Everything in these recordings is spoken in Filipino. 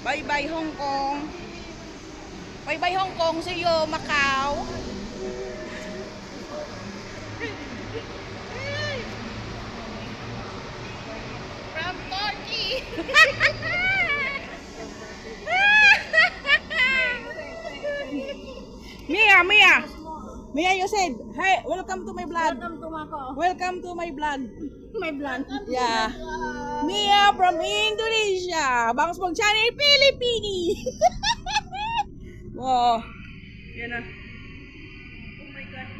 Bye-bye Hong Kong. Bye-bye Hong Kong. See you, Macau. From Turkey. Mia, you said, hey, welcome to my vlog. Welcome to Mako. Welcome to my vlog. My vlog. Yeah. Mia from Indonesia. Bangs Pong Channel, Pilipini. Wow. Yan na. Oh my God.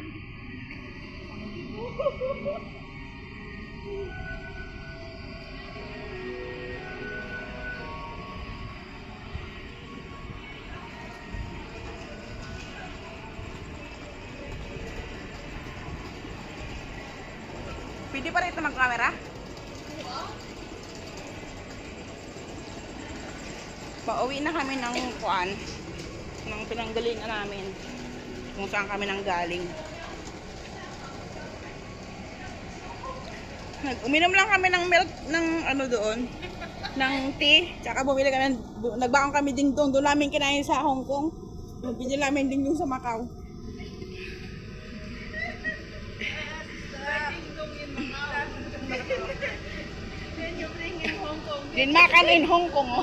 Pwede pa rin ito mag-camera? Pauwi na kami ng kuan, ng pinanggalingan namin, kung saan kami nanggaling. Uminom lang kami ng milk, ng ano doon, ng tea, tsaka bumili kami, nagbaon kami dingdong, doon namin kinain sa Hong Kong. Binili namin dingdong sa Macau. Then you bring in Hong Kong. Din makan in Hong Kong. Oh.